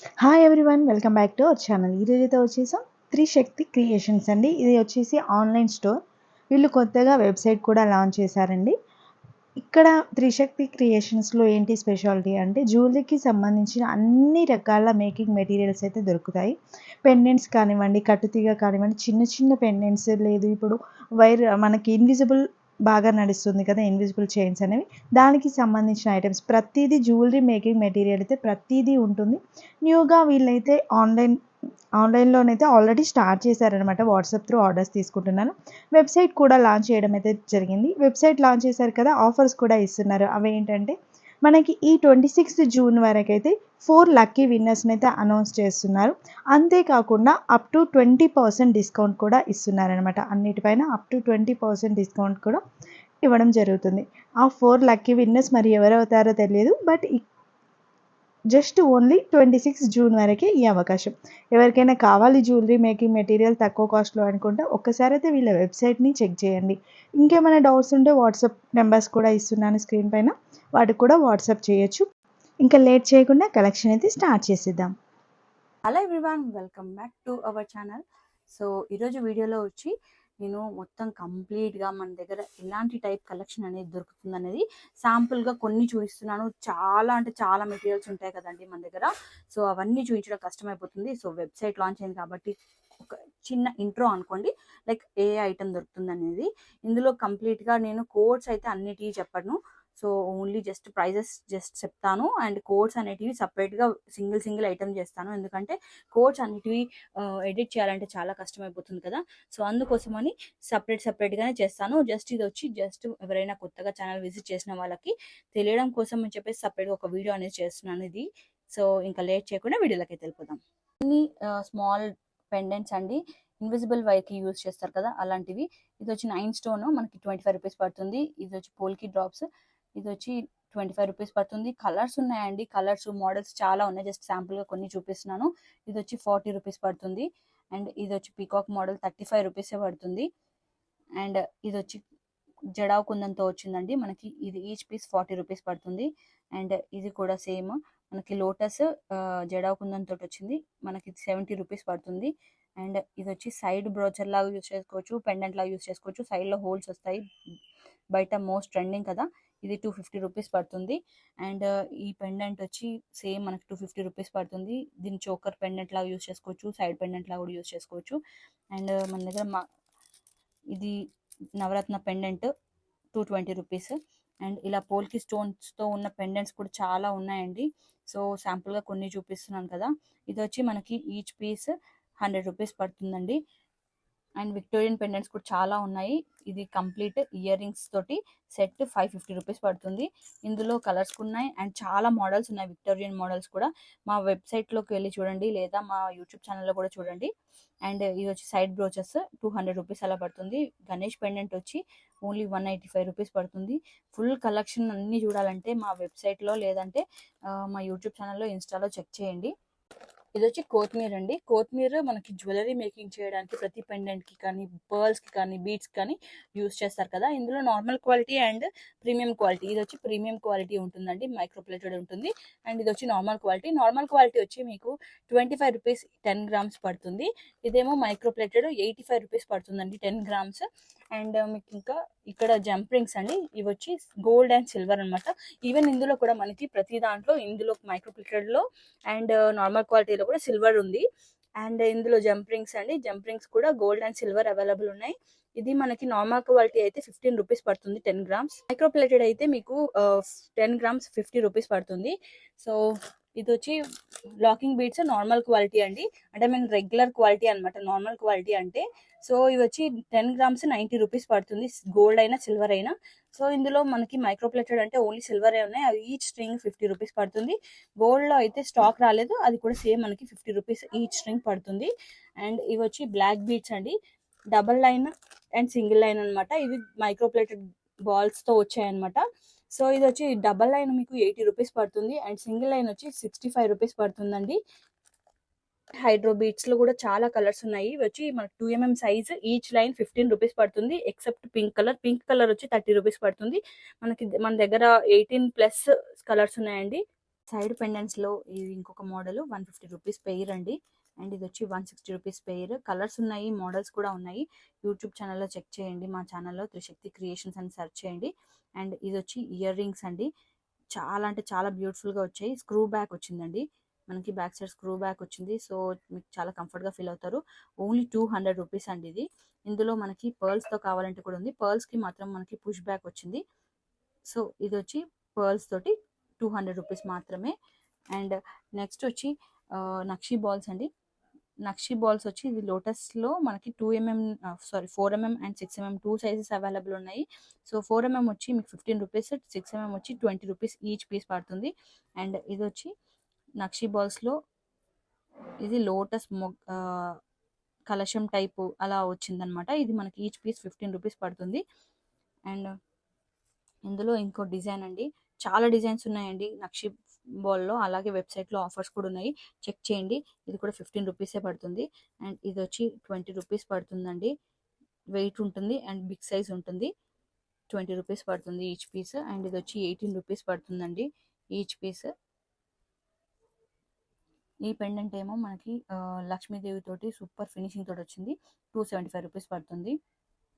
Hi everyone welcome back to our channel. ఈరోజైతే వచ్చేసాం త్రిశక్తి creations అండి. ఇది వచ్చేసి ఆన్లైన్ స్టోర్. వీళ్ళు కొత్తగా వెబ్సైట్ కూడా లాంచ్ చేశారండి. ఇక్కడ త్రిశక్తి క్రియేషన్స్లో ఏంటి స్పెషాలిటీ అంటే జ్యువెలరీకి సంబంధించిన అన్ని రకాల మేకింగ్ మెటీరియల్స్ అయితే దొరుకుతాయి. పెండెంట్స్ కానివ్వండి, కట్టుతీగ కానివ్వండి, చిన్న చిన్న పెండెంట్స్, లేదు ఇప్పుడు మనకి ఇన్విజిబుల్ బాగా నడుస్తుంది కదా, ఇన్విజిబుల్ చైన్స్ అనేవి, దానికి సంబంధించిన ఐటమ్స్ ప్రతిదీ జ్యువెలరీ మేకింగ్ మెటీరియల్ అయితే ప్రతిదీ ఉంటుంది. న్యూగా వీళ్ళైతే ఆన్లైన్లోనైతే ఆల్రెడీ స్టార్ట్ చేశారనమాట. వాట్సాప్ త్రూ ఆర్డర్స్ తీసుకుంటున్నాను. వెబ్సైట్ కూడా లాంచ్ చేయడం అయితే జరిగింది. వెబ్సైట్ లాంచ్ చేశారు కదా, ఆఫర్స్ కూడా ఇస్తున్నారు. అవేంటంటే మనకి ఈ 26th జూన్ వరకైతే 4 లక్కీ విన్నర్స్ని అయితే అనౌన్స్ చేస్తున్నారు. అంతేకాకుండా అప్ టు 20% డిస్కౌంట్ కూడా ఇస్తున్నారనమాట. అన్నిటిపైన అప్ టు 20% డిస్కౌంట్ కూడా ఇవ్వడం జరుగుతుంది. ఆ 4 లక్కీ విన్నర్స్ మరి ఎవరవుతారో తెలియదు. బట్ జస్ట్ ఓన్లీ 26 జూన్ వరకే ఈ అవకాశం. ఎవరికైనా కావాలి జ్యువెలరీ మేకింగ్ మెటీరియల్ తక్కువ కాస్ట్‌లో అనుకుంటే ఒక్కసారి అయితే వీళ్ళ వెబ్సైట్‌ని చెక్ చేయండి. ఇంకేమైనా డౌట్స్ ఉంటే వాట్సాప్ నెంబర్స్ కూడా ఇస్తున్నాను స్క్రీన్ పైన. వాటికి కూడా వాట్సాప్ చేయొచ్చు. ఇంకా లేట్ చేయకుండా కలెక్షన్ అయితే స్టార్ట్ చేసేద్దాం. Hello everyone, welcome back to our channel. So ఈరోజు వీడియోలో వచ్చి నేను మొత్తం కంప్లీట్గా మన దగ్గర ఎలాంటి టైప్ కలెక్షన్ అనేది దొరుకుతుంది అనేది శాంపుల్గా కొన్ని చూపిస్తున్నాను. చాలా అంటే చాలా మెటీరియల్స్ ఉంటాయి కదండి మన దగ్గర. సో అవన్నీ చూపించడం కష్టమైపోతుంది. సో వెబ్సైట్ లాంచ్ అయింది కాబట్టి ఒక చిన్న ఇంట్రో అనుకోండి, లైక్ ఏ ఐటమ్ దొరుకుతుంది అనేది. ఇందులో కంప్లీట్గా నేను కోడ్స్ అయితే అన్నిటికీ చెప్పను. So only just prices just చెప్తాను, అండ్ కోడ్స్ అనేటివి సపరేట్గా సింగిల్ ఐటమ్ చేస్తాను. ఎందుకంటే కోడ్స్ అన్నిటివి ఎడిట్ చేయాలంటే చాలా కష్టమైపోతుంది కదా. సో అందుకోసమని సపరేట్గానే చేస్తాను. జస్ట్ ఇది వచ్చి జస్ట్ ఎవరైనా కొత్తగా ఛానల్ విజిట్ చేసిన వాళ్ళకి తెలియడం కోసం అని చెప్పేసి సపరేట్గా ఒక వీడియో అనేది చేస్తున్నాను ఇది. సో ఇంకా లేట్ చేయకుండా వీడియోలోకి అయితే వెళ్ళిపోదాం. అన్ని స్మాల్ పెండెంట్స్ అండి, ఇన్విజిబుల్ వైర్కి యూజ్ చేస్తారు కదా అలాంటివి. ఇది వచ్చి 9 స్టోన్, మనకి 25 రూపీస్ పడుతుంది. ఇది వచ్చి పోల్కి డ్రాప్స్, ఇది వచ్చి 25 రూపీస్ పడుతుంది. కలర్స్ ఉన్నాయండి, కలర్స్ మోడల్స్ చాలా ఉన్నాయి. జస్ట్ శాంపుల్గా కొన్ని చూపిస్తున్నాను. ఇది వచ్చి 40 రూపీస్ పడుతుంది. అండ్ ఇది వచ్చి పీకాక్ మోడల్ 35 రూపీసే పడుతుంది. అండ్ ఇది వచ్చి జడావ్ కుందంతో వచ్చిందండి మనకి. ఇది ఈచ్ పీస్ 40 రూపీస్ పడుతుంది. అండ్ ఇది కూడా సేమ్ మనకి లోటస్ జడావ్ కుందంతో వచ్చింది, మనకి 70 రూపీస్ పడుతుంది. అండ్ ఇది వచ్చి సైడ్ బ్రోచర్ లాగా యూస్ చేసుకోవచ్చు, పెండెంట్ లాగా యూస్ చేసుకోవచ్చు. సైడ్లో హోల్స్ వస్తాయి, బయట మోస్ట్ ట్రెండింగ్ కదా. ఇది 250 రూపీస్ పడుతుంది. అండ్ ఈ పెండెంట్ వచ్చి సేమ్ మనకి 250 రూపీస్ పడుతుంది. దీని చోకర్ పెండెంట్ లాగా యూస్ చేసుకోవచ్చు, సైడ్ పెండెంట్ లాగా కూడా యూస్ చేసుకోవచ్చు. అండ్ మన దగ్గర ఇది నవరత్న పెండెంట్ 220 రూపీస్. అండ్ ఇలా పోల్కి స్టోన్స్తో ఉన్న పెండెంట్స్ కూడా చాలా ఉన్నాయండి. సో శాంపుల్గా కొన్ని చూపిస్తున్నాను కదా. ఇది వచ్చి మనకి ఈచ్ పీస్ 100 రూపీస్ పడుతుందండి. అండ్ విక్టోరియన్ పెండెంట్స్ కూడా చాలా ఉన్నాయి. ఇది కంప్లీట్ ఇయర్ రింగ్స్ తోటి సెట్ 550 రూపీస్ పడుతుంది. ఇందులో కలర్స్ ఉన్నాయి అండ్ చాలా మోడల్స్ ఉన్నాయి, విక్టోరియన్ మోడల్స్ కూడా. మా వెబ్సైట్లోకి వెళ్ళి చూడండి, లేదా మా యూట్యూబ్ ఛానల్లో కూడా చూడండి. అండ్ ఇది వచ్చి సైడ్ బ్రోచెస్ 200 రూపీస్ అలా పడుతుంది. గణేష్ పెండెంట్ వచ్చి ఓన్లీ 185 రూపీస్ పడుతుంది. ఫుల్ కలెక్షన్ అన్నీ చూడాలంటే మా వెబ్సైట్లో, లేదంటే మా యూట్యూబ్ ఛానల్లో, ఇన్స్టాలో చెక్ చేయండి. ఇది వచ్చి కొత్తిమీర అండి. కొత్తిమీర మనకి జ్యువెలరీ మేకింగ్ చేయడానికి ప్రతి పెండెంట్కి కానీ, పర్ల్స్కి కానీ, బీడ్స్ కానీ యూస్ చేస్తారు కదా. ఇందులో normal quality and premium quality. ఇది వచ్చి ప్రీమియం క్వాలిటీ ఉంటుందండి, మైక్రోప్లేటెడ్ ఉంటుంది. అండ్ ఇది వచ్చి నార్మల్ క్వాలిటీ. నార్మల్ క్వాలిటీ వచ్చి మీకు 25 రూపీస్ 10 గ్రామ్స్ పడుతుంది. ఇదేమో మైక్రోప్లేటెడ్ 85 రూపీస్ పడుతుందండి 10 గ్రామ్స్. అండ్ మీకు ఇంకా ఇక్కడ జంప్ రింగ్స్ అండి, ఇవి వచ్చి గోల్డ్ అండ్ సిల్వర్ అనమాట. ఈవెన్ ఇందులో కూడా మనకి ప్రతి దాంట్లో, ఇందులో మైక్రోప్లేటెడ్లో అండ్ నార్మల్ క్వాలిటీలో కూడా సిల్వర్ ఉంది. అండ్ ఇందులో జంప్ రింగ్స్ అండి, జంప్ రింగ్స్ కూడా గోల్డ్ అండ్ సిల్వర్ అవైలబుల్ ఉన్నాయి. ఇది మనకి నార్మల్ క్వాలిటీ అయితే 15 రూపీస్ పడుతుంది 10 గ్రామ్స్. మైక్రోప్లేటెడ్ అయితే మీకు 10 గ్రామ్స్ 50 రూపీస్ పడుతుంది. సో ఇది వచ్చి లాకింగ్ బీడ్స్ నార్మల్ క్వాలిటీ అండి, అంటే మేము రెగ్యులర్ క్వాలిటీ అనమాట నార్మల్ క్వాలిటీ అంటే. సో ఇవి వచ్చి 10 గ్రామ్స్ 90 రూపీస్ పడుతుంది, గోల్డ్ అయినా సిల్వర్ అయినా. సో ఇందులో మనకి మైక్రోప్లేటెడ్ అంటే ఓన్లీ సిల్వర్ ఉన్నాయి, అవి ఈచ్ స్ట్రింగ్ 50 రూపీస్ పడుతుంది. గోల్డ్లో అయితే స్టాక్ రాలేదు, అది కూడా సేమ్ మనకి 50 రూపీస్ ఈచ్ స్ట్రింగ్ పడుతుంది. అండ్ ఇవి వచ్చి బ్లాక్ బీడ్స్ అండి, double line and single line అనమాట. ఇవి మైక్రోప్లేటెడ్ బాల్స్తో వచ్చాయన్నమాట. సో ఇది వచ్చి డబల్ లైన్ మీకు 80 రూపీస్ పడుతుంది, అండ్ సింగిల్ లైన్ వచ్చి 65 రూపీస్ పడుతుందండి. హైడ్రో బీట్స్ లో కూడా చాలా కలర్స్ ఉన్నాయి. ఇవి వచ్చి మనకి 2mm size, each line 15 rupees పడుతుంది, ఎక్సెప్ట్ పింక్ కలర్ వచ్చి 30 రూపీస్ పడుతుంది. మన దగ్గర 18+ కలర్స్ ఉన్నాయండి. సైడ్ పెండెంట్స్లో ఇది ఇంకొక మోడల్ 150 రూపీస్ పెయిర్ అండి. అండ్ ఇది వచ్చి 160 రూపీస్ పెయిర్. కలర్స్ ఉన్నాయి, మోడల్స్ కూడా ఉన్నాయి. యూట్యూబ్ ఛానల్లో చెక్ చేయండి, మా ఛానల్లో త్రిశక్తి క్రియేషన్స్ అని సెర్చ్ చేయండి. అండ్ ఇది వచ్చి ఇయర్ రింగ్స్ అండి. చాలా అంటే చాలా బ్యూటిఫుల్గా వచ్చాయి. స్క్రూ బ్యాక్ వచ్చిందండి, మనకి బ్యాక్ సైడ్ స్క్రూ బ్యాక్ వచ్చింది. సో మీకు చాలా కంఫర్ట్గా ఫీల్ అవుతారు. ఓన్లీ 200 రూపీస్ అండి ఇది. ఇందులో మనకి పర్ల్స్తో కావాలంటే కూడా ఉంది. పర్ల్స్కి మాత్రం మనకి పుష్ బ్యాక్ వచ్చింది. సో ఇది వచ్చి పర్ల్స్ తోటి 200 రూపీస్ మాత్రమే. అండ్ నెక్స్ట్ వచ్చి నక్షి బాల్స్ అండి. నక్షి బాల్స్ వచ్చి ఇది లోటస్లో మనకి 2mm 4mm and 6mm 2 sizes available ఉన్నాయి. సో 4mm వచ్చి మీకు 15 రూపీస్, 6mm వచ్చి 20 రూపీస్ ఈచ్ పీస్ పడుతుంది. అండ్ ఇది వచ్చి నక్షి బాల్స్లో ఇది లోటస్ కలశం టైపు అలా వచ్చిందనమాట. ఇది మనకి ఈచ్ పీస్ 15 రూపీస్ పడుతుంది. అండ్ ఇందులో ఇంకో డిజైన్ అండి, చాలా డిజైన్స్ ఉన్నాయండి నక్షి బాల్లో. అలాగే వెబ్సైట్లో ఆఫర్స్ కూడా ఉన్నాయి, చెక్ చేయండి. ఇది కూడా 15 రూపీసే పడుతుంది. అండ్ ఇది వచ్చి 20 రూపీస్ పడుతుందండి. వెయిట్ ఉంటుంది అండ్ బిగ్ సైజ్ ఉంటుంది. 20 రూపీస్ పడుతుంది ఈచ్ పీస్. అండ్ ఇది వచ్చి 18 రూపీస్ పడుతుందండి ఈచ్ పీస్. ఈ పెండెంట్ ఏమో మనకి లక్ష్మీదేవి తోటి సూపర్ ఫినిషింగ్ తోటి వచ్చింది. 275 రూపీస్ పడుతుంది.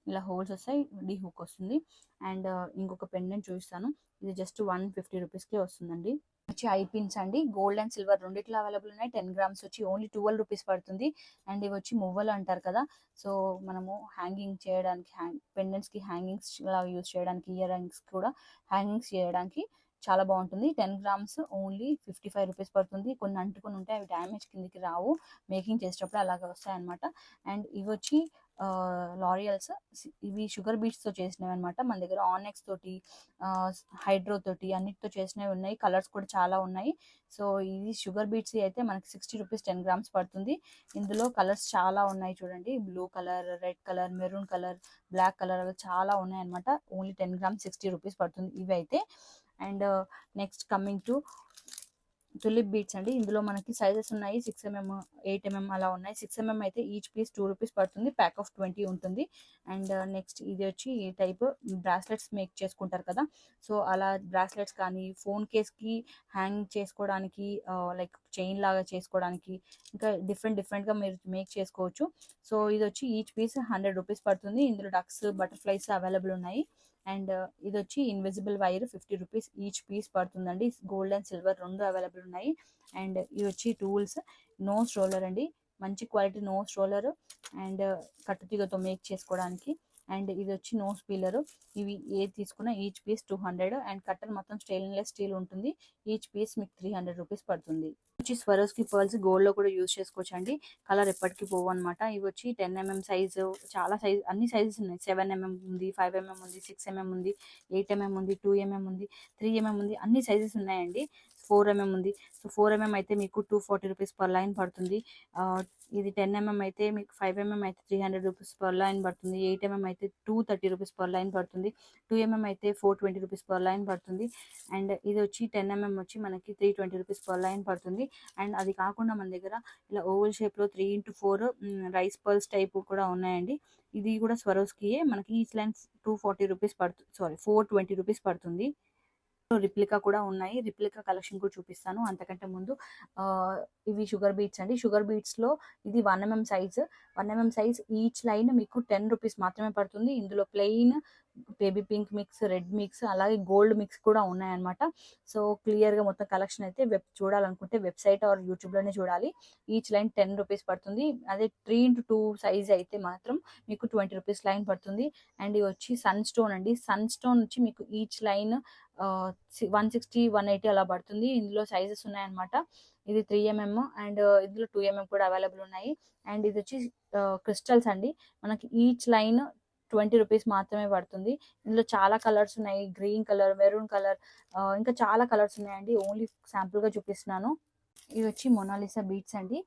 ఇలా హోల్స్ వస్తాయి, డీ హుక్ వస్తుంది. అండ్ ఇంకొక పెండెంట్ చూపిస్తాను, ఇది జస్ట్ 150 రూపీస్కే వస్తుందండి. వచ్చి ఐ పిన్స్ అండి, గోల్డ్ అండ్ సిల్వర్ రెండిట్లో అవైలబుల్ ఉన్నాయి. 10 గ్రామ్స్ వచ్చి ఓన్లీ 12 రూపీస్ పడుతుంది. అండ్ ఇవి వచ్చి మువ్వలు అంటారు కదా, సో మనము హ్యాంగింగ్ చేయడానికి పెండెంట్స్కి హ్యాంగింగ్స్ లాగా యూజ్ చేయడానికి, ఇయర్ రింగ్స్ కూడా హ్యాంగింగ్స్ చేయడానికి చాలా బాగుంటుంది. 10 గ్రామ్స్ ఓన్లీ 55 రూపీస్ పడుతుంది. కొన్ని అంటుకొని ఉంటే అవి డ్యామేజ్ కిందికి రావు, మేకింగ్ చేసేటప్పుడు అలాగ వస్తాయి అనమాట. అండ్ ఇవి వచ్చి లారియల్స్, ఇవి షుగర్ బీట్స్తో చేసినవి అనమాట. మన దగ్గర ఆనెక్స్ తోటి, హైడ్రో తోటి అన్నిటితో చేసినవి ఉన్నాయి. కలర్స్ కూడా చాలా ఉన్నాయి. సో ఇది షుగర్ బీట్స్ అయితే మనకి 60 రూపీస్ 10 గ్రామ్స్ పడుతుంది. ఇందులో కలర్స్ చాలా ఉన్నాయి చూడండి, blue colour, red colour, maroon colour, black colour, అవి చాలా ఉన్నాయి అనమాట. ఓన్లీ 10 గ్రామ్స్ 60 రూపీస్ పడుతుంది ఇవి అయితే. And next coming to tulip beats అండి. ఇందులో మనకి సైజెస్ ఉన్నాయి, 6mm 8mm అలా ఉన్నాయి. 6mm అయితే ఈచ్ పీస్ 2 రూపీస్ పడుతుంది, ప్యాక్ ఆఫ్ 20 ఉంటుంది. అండ్ నెక్స్ట్ ఇది వచ్చి ఈ టైప్ బ్రాస్లెట్స్ మేక్ చేసుకుంటారు కదా, సో అలా బ్రాస్లెట్స్ కానీ ఫోన్ కేస్కి హ్యాంగ్ చేసుకోవడానికి, లైక్ చైన్ లాగా చేసుకోవడానికి, ఇంకా డిఫరెంట్గా మీరు మేక్ చేసుకోవచ్చు. సో ఇది వచ్చి ఈచ్ పీస్ 100 రూపీస్ పడుతుంది. ఇందులో డక్స్, బటర్ఫ్లైస్ అవైలబుల్ ఉన్నాయి. అండ్ ఇది వచ్చి invisible wire 50 rupees each piece పడుతుందండి. గోల్డ్ అండ్ సిల్వర్ రెండు అవైలబుల్ ఉన్నాయి. అండ్ ఇవి వచ్చి టూల్స్, నోస్ రోలర్ అండి, మంచి క్వాలిటీ నోస్ రోలర్. అండ్ కట్టుతీగతో మేక్ చేసుకోవడానికి. అండ్ ఇది వచ్చి నోస్ పీలర్. ఇవి ఏది తీసుకున్నా ఈచ్ పీస్ 200. అండ్ కట్టర్ మొత్తం స్టెయిన్లెస్ స్టీల్ ఉంటుంది. ఈచ్ పీస్ మీకు 300 రూపీస్ పడుతుంది. వచ్చి స్వరోస్కి పర్ల్స్ గోల్డ్లో కూడా యూజ్ చేసుకోవచ్చు అండి, కలర్ ఎప్పటికీ పోవు అనమాట. ఇవి వచ్చి 10mm సైజు, చాలా సైజ్, అన్ని సైజెస్ ఉన్నాయి. 7mm ఉంది, 5mm ఉంది, 6mm ఉంది, 8mm ఉంది, 2mm ఉంది, 3mm ఉంది, అన్ని సైజెస్ ఉన్నాయండి. 4mm ఉంది. సో 4mm అయితే మీకు 240 రూపీస్ పర్ లైన్ పడుతుంది. ఇది 10mm అయితే మీకు 5mm అయితే 300 రూపీస్ పర్ లైన్ పడుతుంది. 8mm అయితే 230 రూపీస్ పర్ లైన్ పడుతుంది. 2mm అయితే 420 రూపీస్ పర్ లైన్ పడుతుంది. అండ్ ఇది వచ్చి 10mm వచ్చి మనకి 320 రూపీస్ పర్ లైన్ పడుతుంది. అండ్ అది కాకుండా మన దగ్గర ఇలా ఓవల్ షేప్లో 3x4 రైస్ పర్ల్స్ టైప్ కూడా ఉన్నాయండి. ఇది కూడా స్వరోస్కియే, మనకి ఈచ్ లైన్ 240 రూపీస్ పడుతుంది, 420 రూపీస్ పడుతుంది. రిప్లికా కూడా ఉన్నాయి, రిప్లికా కలెక్షన్ కూడా చూపిస్తాను. అంతకంటే ముందు ఇవి షుగర్ బీట్స్ అండి. షుగర్ బీట్స్లో ఇది 1mm size. 1mm size each line మీకు 10 రూపీస్ మాత్రమే పడుతుంది. ఇందులో plain, baby pink mix, red mix, అలాగే గోల్డ్ మిక్స్ కూడా ఉన్నాయన్నమాట. సో క్లియర్గా మొత్తం కలెక్షన్ అయితే చూడాలనుకుంటే వెబ్సైట్ ఆర్ యూట్యూబ్లోనే చూడాలి. ఈచ్ లైన్ 10 రూపీస్ పడుతుంది. అదే 3x2 సైజ్ అయితే మాత్రం మీకు 20 రూపీస్ లైన్ పడుతుంది. అండ్ ఇవి వచ్చి సన్ స్టోన్ అండి. సన్ స్టోన్ వచ్చి మీకు ఈచ్ లైన్ 160, 180 అలా పడుతుంది. ఇందులో సైజెస్ ఉన్నాయన్నమాట. ఇది 3mm అండ్ ఇందులో 2mm కూడా అవైలబుల్ ఉన్నాయి. అండ్ ఇది వచ్చి క్రిస్టల్స్ అండి, మనకి ఈచ్ లైన్ 20 రూపీస్ మాత్రమే పడుతుంది. ఇందులో చాలా కలర్స్ ఉన్నాయి, గ్రీన్ కలర్, మెరూన్ కలర్, ఇంకా చాలా కలర్స్ ఉన్నాయండి. ఓన్లీ శాంపుల్గా చూపిస్తున్నాను. ఇవి వచ్చి మొనాలిసా బీట్స్ అండి.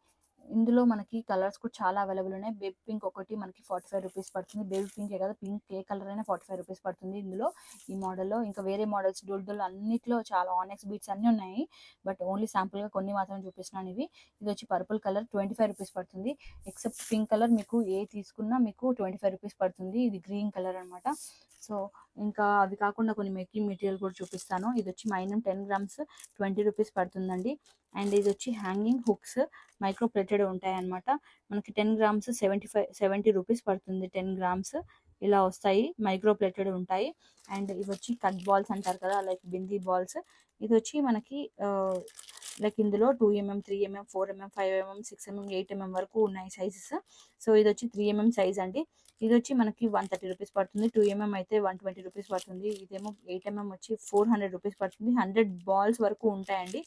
ఇందులో మనకి కలర్స్ కూడా చాలా అవైలబుల్ ఉన్నాయి. బేబీ పింక్ ఒకటి మనకి 45 రూపీస్ పడుతుంది. బేబీ పింక్ కదా, పింక్ ఏ కలర్ అయినా 45 రూపీస్ పడుతుంది ఇందులో, ఈ మోడల్లో. ఇంకా వేరే మోడల్స్ డోల్ అన్నిట్లో చాలా ఆనెక్స్ బీట్స్ అన్నీ ఉన్నాయి, బట్ ఓన్లీ శాంపుల్గా కొన్ని మాత్రం చూపిస్తున్నాను ఇవి. ఇది వచ్చి పర్పుల్ కలర్ 25 రూపీస్ పడుతుంది. ఎక్సెప్ట్ పింక్ కలర్ మీకు ఏ తీసుకున్నా మీకు 25 రూపీస్ పడుతుంది. ఇది గ్రీన్ కలర్ అనమాట. సో ఇంకా అవి కాకుండా కొన్ని మేకింగ్ మెటీరియల్ కూడా చూపిస్తాను. ఇది వచ్చి మైనం 10 గ్రామ్స్ 20 రూపీస్ పడుతుందండి. అండ్ ఇది వచ్చి హ్యాంగింగ్ హుక్స్ మైక్రో ప్లేటెడ్ ఉంటాయన్నమాట. మనకి 10 గ్రామ్స్ 70 రూపీస్ పడుతుంది. 10 గ్రామ్స్ ఇలా వస్తాయి, మైక్రో ప్లేటెడ్ ఉంటాయి. అండ్ ఇవి వచ్చి కట్ బాల్స్ అంటారు కదా, లైక్ బిందీ బాల్స్. ఇది వచ్చి మనకి లైక్ ఇందులో 2mm 3mm 4mm 5mm 6mm 8mm వరకు ఉన్నాయి సైజెస్. సో ఇది వచ్చి 3mm సైజ్ అండి. ఇది వచ్చి మనకి 130 రూపీస్ పడుతుంది. 2mm అయితే 120 రూపీస్ పడుతుంది. ఇదేమో 8mm వచ్చి 400 రూపీస్ పడుతుంది. 100 బాల్స్ వరకు ఉంటాయండి.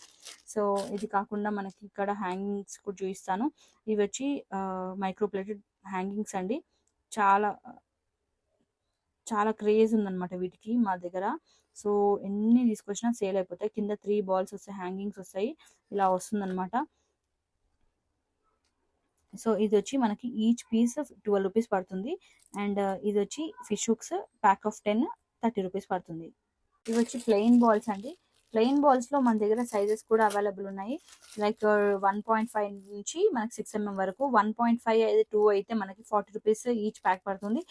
సో ఇది కాకుండా మనకి ఇక్కడ హ్యాంగింగ్స్ కూడా చూపిస్తాను. ఇవి వచ్చి మైక్రో ప్లేటెడ్ హ్యాంగింగ్స్ అండి. చాలా చాలా క్రేజ్ ఉందన్నమాట వీటికి మా దగ్గర. సో ఎన్ని తీసుకొచ్చినా సేల్ అయిపోతాయి. కింద 3 బాల్స్ వస్తాయి, హ్యాంగింగ్స్ వస్తాయి, ఇలా వస్తుందన్నమాట. సో ఇది వచ్చి మనకి ఈచ్ పీస్ 12 రూపీస్ పడుతుంది. అండ్ ఇది వచ్చి fish hooks pack of 10 30 rupees పడుతుంది. ఇవి వచ్చి ప్లెయిన్ బాల్స్ అండి. ప్లెయిన్ బాల్స్ లో మన దగ్గర సైజెస్ కూడా అవైలబుల్ ఉన్నాయి. లైక్ 1.5 నుంచి మనకి 6mm వరకు. 1.5 అయితే 2 అయితే మనకి 40 రూపీస్ ఈచ్ ప్యాక్ పడుతుంది.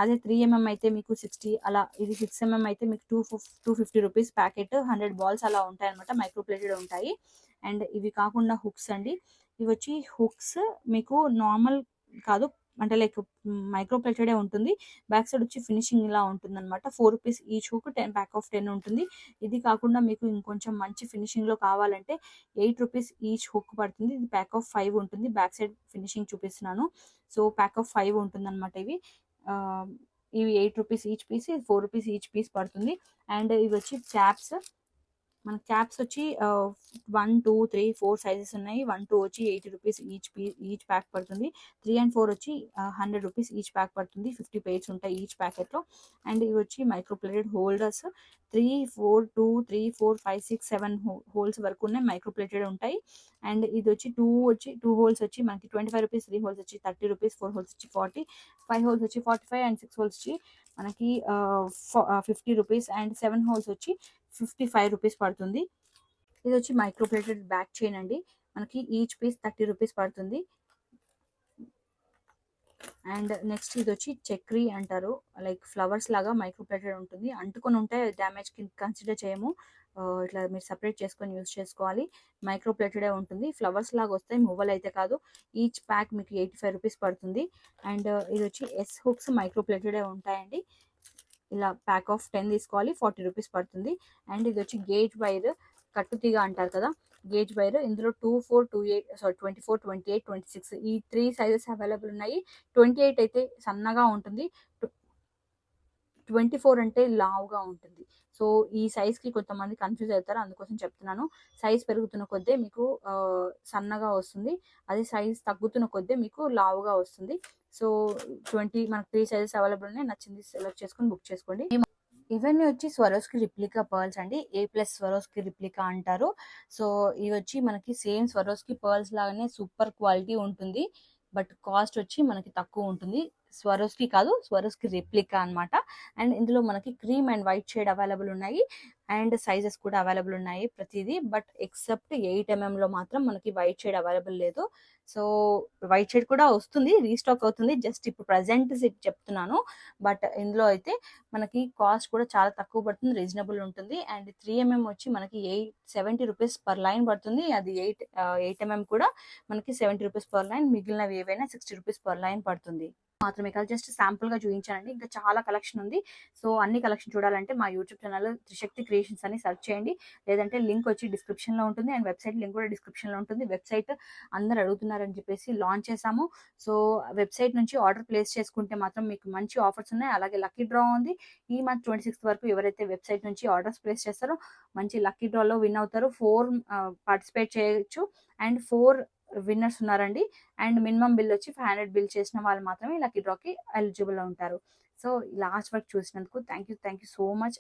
అదే 3mm అయితే మీకు 60 అలా. ఇది 6mm అయితే మీకు 250 రూపీస్ ప్యాకెట్. 100 బాల్స్ అలా ఉంటాయి అనమాట, మైక్రో ప్లేటెడ్ ఉంటాయి. అండ్ ఇవి కాకుండా హుక్స్ అండి. ఇవి వచ్చి హుక్స్ మీకు నార్మల్ కాదు, అంటే లైక్ మైక్రో ప్లేటెడే ఉంటుంది. బ్యాక్ సైడ్ వచ్చి ఫినిషింగ్ ఇలా ఉంటుంది అనమాట. 4 rupees each hook, 10 pack of 10 ఉంటుంది. ఇది కాకుండా మీకు ఇంకొంచెం మంచి ఫినిషింగ్ లో కావాలంటే 8 రూపీస్ ఈచ్ హుక్ పడుతుంది. ఇది ప్యాక్ ఆఫ్ 5 ఉంటుంది. బ్యాక్ సైడ్ ఫినిషింగ్ చూపిస్తున్నాను. సో ప్యాక్ ఆఫ్ 5 ఉంటుంది అనమాట. ఇవి 8 rupees each piece, 4 rupees each piece పడుతుంది. అండ్ ఇవి వచ్చి క్యాప్స్. మన క్యాప్స్ వచ్చి 1 2 3 4 సైజెస్ ఉన్నాయి. 1 2 వచ్చి 80 రూపీస్ ఈచ్ ప్యాక్ పడుతుంది. 3 and 4 వచ్చి 100 రూపీస్ ఈచ్ ప్యాక్ పడుతుంది. 50 పేర్స్ ఉంటాయి ఈచ్ ప్యాకెట్ లో. అండ్ ఇవి వచ్చి మైక్రో ప్లేటెడ్ హోల్డర్స్. 3 4 2 3 4 5 6 7 హోల్స్ వరకు ఉన్నాయి, మైక్రో ప్లేటెడ్ ఉంటాయి. అండ్ ఇది వచ్చి 2 హోల్స్ వచ్చి మనకి 25 రూపీస్, 3 హోల్స్ వచ్చి 30 రూపీస్, 4 హోల్స్ వచ్చి 40, 5 హోల్స్ వచ్చి 45 అండ్ 6 హోల్స్ వచ్చి మనకి 50 రూపీస్. అండ్ 7 హోల్స్ వచ్చి 55 రూపీస్ పడుతుంది. ఇది వచ్చి మైక్రో ప్లేటెడ్ బ్యాక్ చైన్ అండి. మనకి ఈచ్ పీస్ 30 రూపీస్ పడుతుంది. అండ్ నెక్స్ట్ ఇది వచ్చి చక్రీ అంటారు, లైక్ ఫ్లవర్స్ లాగా మైక్రో ప్లేటెడ్ ఉంటుంది. అంటుకొని ఉంటే డ్యామేజ్ కి కన్సిడర్ చేయము. ఇట్లా మీరు సపరేట్ చేసుకొని యూస్ చేసుకోవాలి. మైక్రో ప్లేటెడే ఉంటుంది. ఫ్లవర్స్ లాగా వస్తాయి, మువ్వలు అయితే కాదు. ఈచ్ ప్యాక్ మీకు 85 రూపీస్ పడుతుంది. అండ్ ఇది వచ్చి ఎస్ హుక్స్ మైక్రో ప్లేటెడే ఉంటాయండి. ఇలా ప్యాక్ ఆఫ్ 10 తీసుకోవాలి, 40 రూపీస్ పడుతుంది. అండ్ ఇది వచ్చి గేజ్ వైర్, కట్టుతీగ అంటారు కదా, గేజ్ వైర్. ఇందులో 24 28 24 28 26 ఈ 3 సైజెస్ అవైలబుల్ ఉన్నాయి. 28 అయితే సన్నగా ఉంటుంది, 24 అంటే లావుగా ఉంటుంది. సో ఈ సైజ్ కి కొంతమంది కన్ఫ్యూజ్ అవుతారు, అందుకోసం చెప్తున్నాను. సైజ్ పెరుగుతున్న కొద్దీ మీకు సన్నగా వస్తుంది, అదే సైజ్ తగ్గుతున్న కొద్దీ మీకు లావుగా వస్తుంది. సో మనకు 3 సైజెస్ అవైలబుల్ ఉన్నాయి. నచ్చింది సెలెక్ట్ చేసుకొని బుక్ చేసుకోండి. ఇవన్నీ వచ్చి స్వరోస్కి రిప్లికా పర్ల్స్ అండి. A+ స్వరోస్కి రిప్లికా అంటారు. సో ఇవి వచ్చి మనకి సేమ్ స్వరోస్కి పర్ల్స్ లాగానే సూపర్ క్వాలిటీ ఉంటుంది. బట్ కాస్ట్ వచ్చి మనకి తక్కువ ఉంటుంది. స్వరోస్కి కాదు, స్వరోస్కి రిప్లికా అన్నమాట. అండ్ ఇందులో మనకి cream and white shade available ఉన్నాయి. అండ్ సైజెస్ కూడా అవైలబుల్ ఉన్నాయి ప్రతిదీ. బట్ ఎక్సెప్ట్ 8mm లో మాత్రం మనకి వైట్ షేడ్ అవైలబుల్ లేదు. సో వైట్ షేడ్ కూడా వస్తుంది, రీస్టాక్ అవుతుంది. జస్ట్ ఇప్పుడు ప్రజెంట్ చెప్తున్నాను. బట్ ఇందులో అయితే మనకి కాస్ట్ కూడా చాలా తక్కువ పడుతుంది, రీజనబుల్ ఉంటుంది. అండ్ 3mm వచ్చి మనకి 70 రూపీస్ పర్ లైన్ పడుతుంది. అది 8mm కూడా మనకి 70 రూపీస్ పర్ లైన్. మిగిలినవి ఏవైనా 60 రూపీస్ పర్ లైన్ పడుతుంది మాత్రమే కాదు. జస్ట్ శాంపుల్ గా చూపించానండి, ఇంకా చాలా కలెక్షన్ ఉంది. సో అన్ని కలెక్షన్ చూడాలంటే మా యూట్యూబ్ ఛానల్ త్రిశక్తి క్రియేషన్స్ అని సెర్చ్ చేయండి. లేదంటే లింక్ వచ్చి డిస్క్రిప్షన్ లో ఉంటుంది. అండ్ వెబ్సైట్ లింక్ కూడా డిస్క్రిప్షన్ లో ఉంటుంది. వెబ్సైట్ అందరు అడుగుతున్నారని చెప్పేసి లాంచ్ చేసాము. సో వెబ్సైట్ నుంచి ఆర్డర్ ప్లేస్ చేసుకుంటే మాత్రం మీకు మంచి ఆఫర్స్ ఉన్నాయి. అలాగే లక్కీ డ్రా ఉంది. ఈ మంత్ 26th వరకు ఎవరైతే వెబ్సైట్ నుంచి ఆర్డర్స్ ప్లేస్ చేస్తారో మంచి లక్కీ డ్రాలో విన్ అవుతారు. 4 పార్టిసిపేట్ చేయొచ్చు. అండ్ 4 విన్నర్స్ ఉన్నారండి. అండ్ మినిమం బిల్ వచ్చి 500 బిల్ చేసిన వాళ్ళు మాత్రమే లక్కీ డ్రాకి ఎలిజిబుల్ ఉంటారు. సో లాస్ట్ వరకు చూసినందుకు థ్యాంక్ యూ సో మచ్.